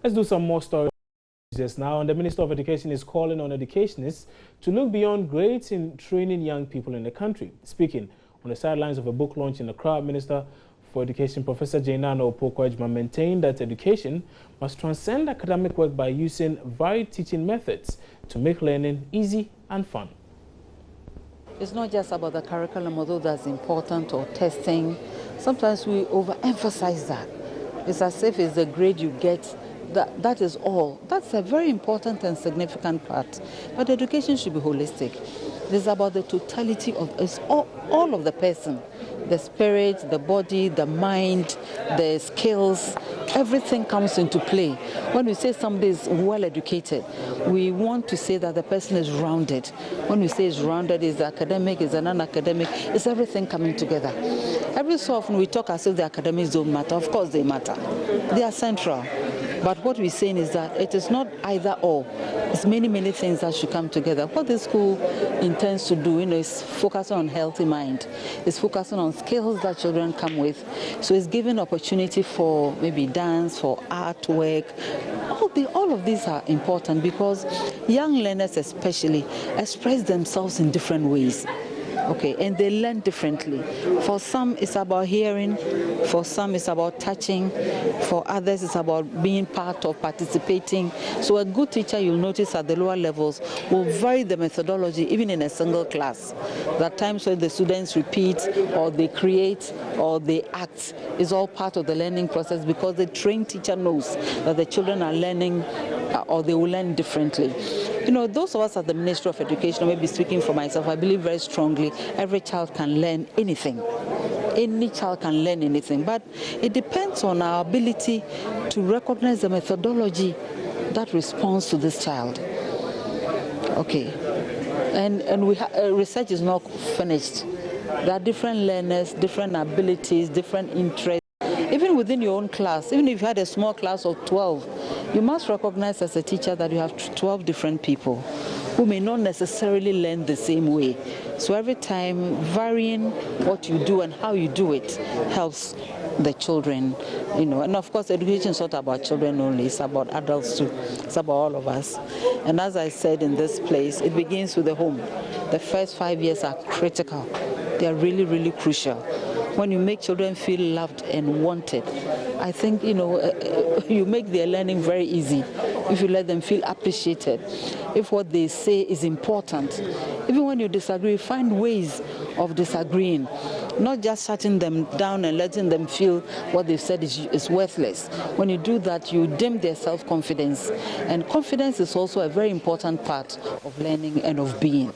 Let's do some more stories just now. And the Minister of Education is calling on educationists to look beyond grades in training young people in the country. Speaking on the sidelines of a book launch in Accra, Minister for Education Professor Jainano Opoku-Agyeman maintained that education must transcend academic work by using varied teaching methods to make learning easy and fun. It's not just about the curriculum, although that's important, or testing. Sometimes we overemphasize that. It's as if it's the grade you get, that is all. That's a very important and significant part. But education should be holistic. It is about the totality of all of the person. The spirit, the body, the mind, the skills, everything comes into play. When we say somebody is well educated, we want to say that the person is rounded. When we say it's rounded, it's academic, it's a non-academic, it's everything coming together. Every so often we talk as if the academics don't matter. Of course they matter. They are central. But what we're saying is that it is not either or. It's many, many things that should come together. What the school intends to do, is focusing on healthy mind. It's focusing on skills that children come with. So it's giving opportunity for maybe dance, for artwork. All of these are important because young learners especially express themselves in different ways. Okay, and they learn differently. For some, it's about hearing. For some, it's about touching. For others, it's about being part of participating. So a good teacher, you'll notice at the lower levels, will vary the methodology, even in a single class. There are times when the students repeat, or they create, or they act. It's all part of the learning process because the trained teacher knows that the children are learning or they will learn differently. Those of us at the Ministry of Education, maybe speaking for myself, I believe very strongly every child can learn anything. Any child can learn anything, but it depends on our ability to recognize the methodology that responds to this child. Okay, and research is not finished. There are different learners, different abilities, different interests. Even within your own class, even if you had a small class of 12, you must recognize as a teacher that you have 12 different people who may not necessarily learn the same way. So every time, varying what you do and how you do it helps the children, And of course, education is not about children only, it's about adults too. It's about all of us. And as I said in this place, it begins with the home. The first 5 years are critical. They are really, really crucial. When you make children feel loved and wanted, I think, you make their learning very easy if you let them feel appreciated, if what they say is important. Even when you disagree, find ways of disagreeing, not just shutting them down and letting them feel what they've said is worthless. When you do that, you dim their self-confidence. And confidence is also a very important part of learning and of being.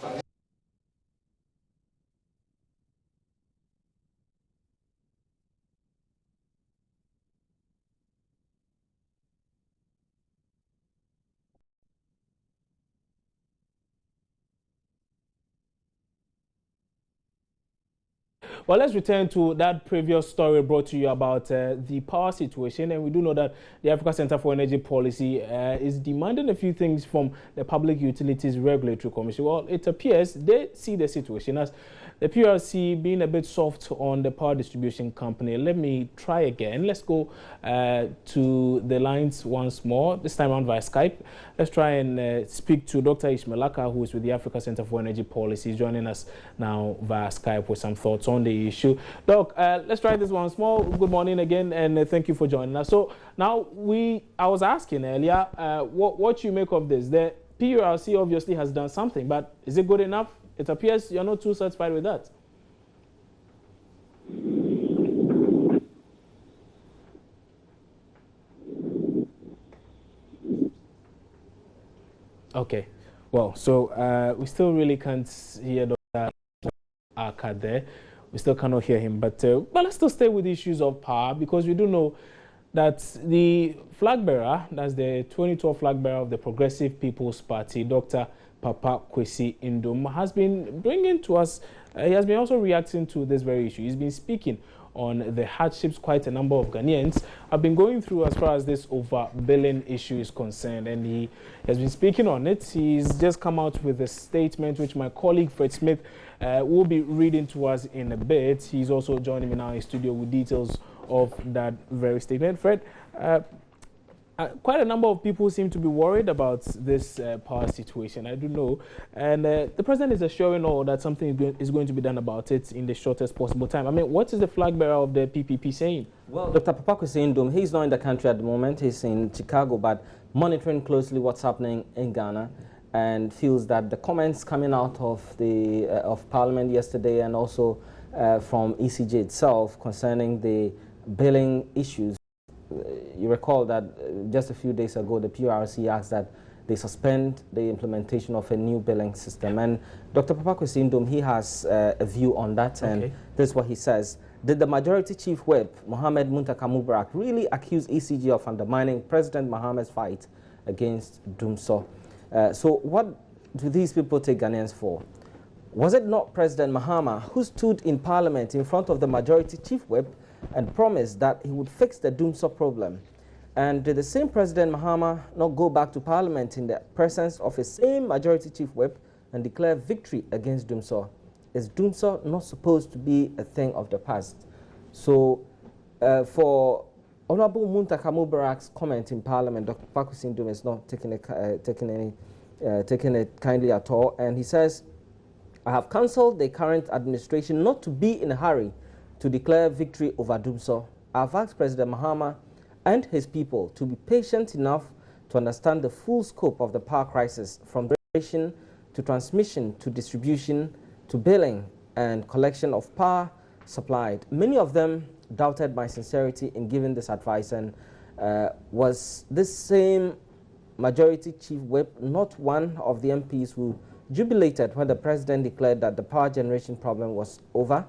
Well, let's return to that previous story brought to you about the power situation. And we do know that the Africa Center for Energy Policy is demanding a few things from the Public Utilities Regulatory Commission. Well, it appears they see the situation as the PRC being a bit soft on the power distribution company. Let me try again. Let's go to the lines once more, this time around via Skype. Let's try and speak to Dr. Ishmael Aka, who is with the Africa Center for Energy Policy, joining us now via Skype with some thoughts on the issue. Doc, let's try this once more. Good morning again, and thank you for joining us. So now I was asking earlier what you make of this. The PURC obviously has done something, but is it good enough? It appears you're not too satisfied with that. Okay, well, so we still really can't hear Dr. Aka there. We still cannot hear him, but let's still stay with the issues of power, because we do know that the flag bearer, that's the 2012 flag bearer of the Progressive People's Party, Dr. Papa Kwesi Indom, has been bringing to us, he has been also reacting to this very issue. He's been speaking on the hardships quite a number of Ghanaians have been going through as far as this overbilling issue is concerned, and he has been speaking on it. He's just come out with a statement which my colleague Fred Smith will be reading to us in a bit. He's also joining me now in studio with details of that very statement. Fred, Quite a number of people seem to be worried about this power situation. I do know. And the president is assuring all that something is going to be done about it in the shortest possible time. I mean, what is the flag bearer of the PPP saying? Well, Dr. Papa Kwesi Ndom, he's not in the country at the moment. He's in Chicago, but monitoring closely what's happening in Ghana, and feels that the comments coming out of the of Parliament yesterday and also from ECJ itself concerning the billing issues. You recall that just a few days ago, the PRC asked that they suspend the implementation of a new billing system. And Dr. Papa Kwesi Ndom, he has a view on that, and this is what he says. Did the Majority Chief Whip, Mohamed Muntaka Mubarak, really accuse ECG of undermining President Mahamad's fight against Dumso? So what do these people take Ghanaians for? Was it not President Mahama who stood in Parliament in front of the Majority Chief Whip and promised that he would fix the Dumso problem? And did the same President Mahama not go back to Parliament in the presence of his same Majority Chief Whip and declare victory against Dumso? Is Dumso not supposed to be a thing of the past? So for Honorable Muntaka Mubarak's comment in Parliament, Dr. Kwesi Ndom is not taking it kindly at all. And he says, I have counseled the current administration not to be in a hurry to declare victory over Dumso. I have asked President Mahama and his people to be patient enough to understand the full scope of the power crisis, from generation to transmission to distribution to billing and collection of power supplied. Many of them doubted my sincerity in giving this advice, and was this same Majority Chief Whip not one of the MPs who jubilated when the president declared that the power generation problem was over?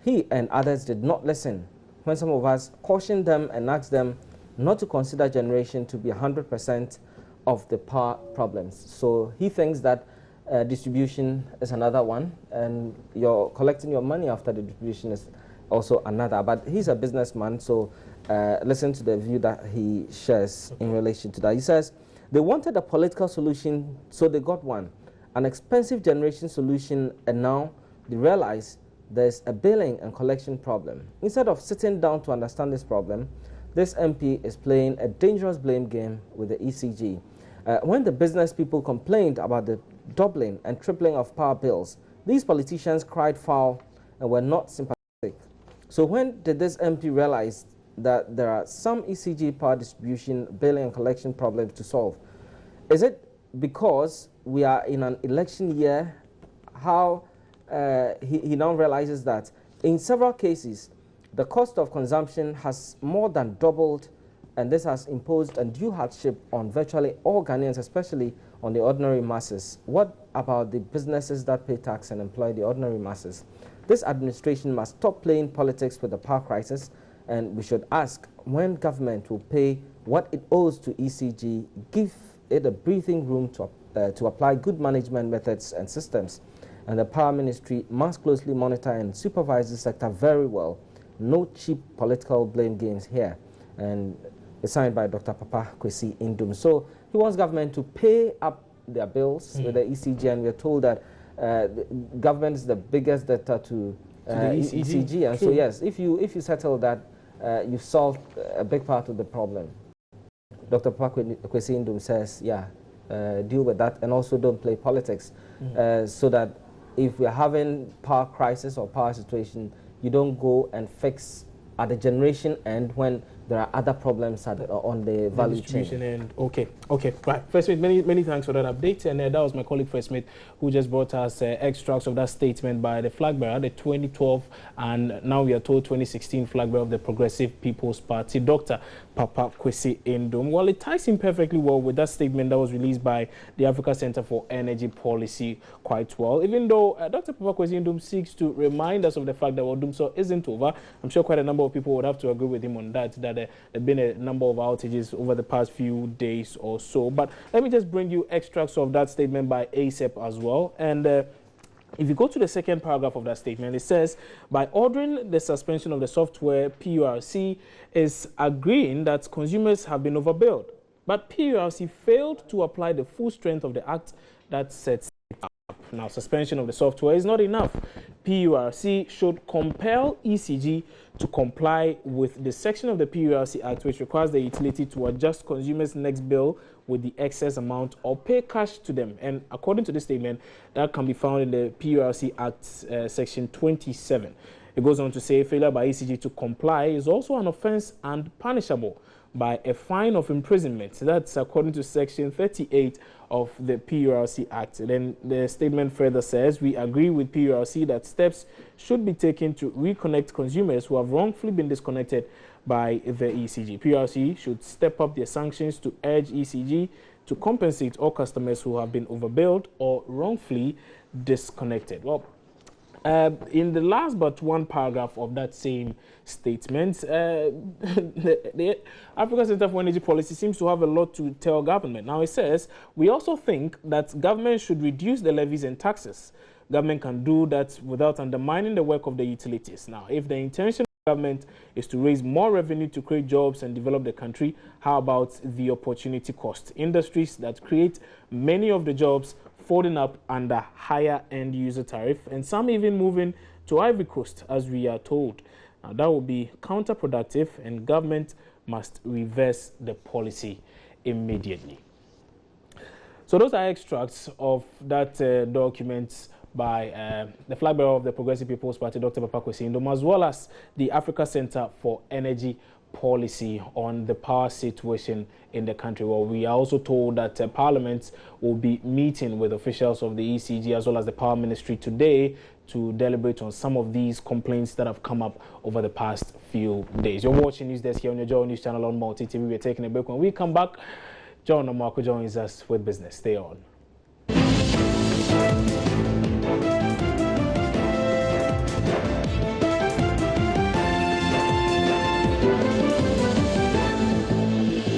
He and others did not listen when some of us cautioned them and asked them not to consider generation to be 100% of the power problems. So he thinks that distribution is another one, and you're collecting your money after the distribution is also another. But he's a businessman, so listen to the view that he shares in relation to that. He says, they wanted a political solution, so they got one, an expensive generation solution, and now they realize there's a billing and collection problem. Instead of sitting down to understand this problem, this MP is playing a dangerous blame game with the ECG. When the business people complained about the doubling and tripling of power bills, these politicians cried foul and were not sympathetic. So when did this MP realize that there are some ECG power distribution, billing and collection problems to solve? Is it because we are in an election year? How he now realizes that in several cases, the cost of consumption has more than doubled, and this has imposed undue hardship on virtually all Ghanaians, especially on the ordinary masses. What about the businesses that pay tax and employ the ordinary masses? This administration must stop playing politics with the power crisis, and we should ask when government will pay what it owes to ECG, give it a breathing room to apply good management methods and systems. And the Power Ministry must closely monitor and supervise the sector very well. No cheap political blame games here. And it's signed by Dr. Papa Kwesi Ndom. So he wants government to pay up their bills with the ECG, and we're told that the government is the biggest debtor to the ECG. And so yes, if you settle that, you've solved a big part of the problem. Dr. Papa Kwesi Ndom says, yeah, deal with that, and also don't play politics, so that if we're having power crisis or power situation, you don't go and fix at the generation end when there are other problems on the value chain. And okay, right. First Mate, many thanks for that update. And that was my colleague First Mate who just brought us extracts of that statement by the flag bearer, the 2012 and now we are told 2016 flag bearer of the Progressive People's Party, Dr. Papa Kwesi Ndom. Well, it ties in perfectly well with that statement that was released by the Africa Center for Energy Policy quite well. Even though Dr. Papa Kwesi Ndom seeks to remind us of the fact that Dumso isn't over, I'm sure quite a number of people would have to agree with him on that, there have been a number of outages over the past few days or so. But let me just bring you extracts of that statement by ASEP as well. And if you go to the second paragraph of that statement, it says, by ordering the suspension of the software, PURC is agreeing that consumers have been overbilled. But PURC failed to apply the full strength of the act that sets it up. Now, suspension of the software is not enough. PURC should compel ECG to comply with the section of the PURC Act which requires the utility to adjust consumers' next bill with the excess amount or pay cash to them. And according to this statement, that can be found in the PURC Act section 27. It goes on to say failure by ECG to comply is also an offense and punishable by a fine of imprisonment. That's according to section 38 of the PURC Act. Then the statement further says, we agree with PURC that steps should be taken to reconnect consumers who have wrongfully been disconnected by the ECG. PURC should step up their sanctions to urge ECG to compensate all customers who have been overbilled or wrongfully disconnected. Well, in the last but one paragraph of that same statement, the Africa Center for Energy Policy seems to have a lot to tell government. Now it says, we also think that government should reduce the levies and taxes. Government can do that without undermining the work of the utilities. Now, if the intention of government is to raise more revenue to create jobs and develop the country, how about the opportunity cost? Industries that create many of the jobs folding up under higher end user tariff, and some even moving to Ivory Coast, as we are told. Now, that would be counterproductive, and government must reverse the policy immediately. So those are extracts of that document by the flag bearer of the Progressive People's Party, Dr. Papa Kwesi Nkrumah, as well as the Africa Center for Energy Policy on the power situation in the country. Well, we are also told that Parliament will be meeting with officials of the ECG as well as the Power Ministry today to deliberate on some of these complaints that have come up over the past few days. You're watching News Desk here on your Joy News channel on Multi TV. We're taking a break. When we come back, John Omarko joins us with business. Stay on.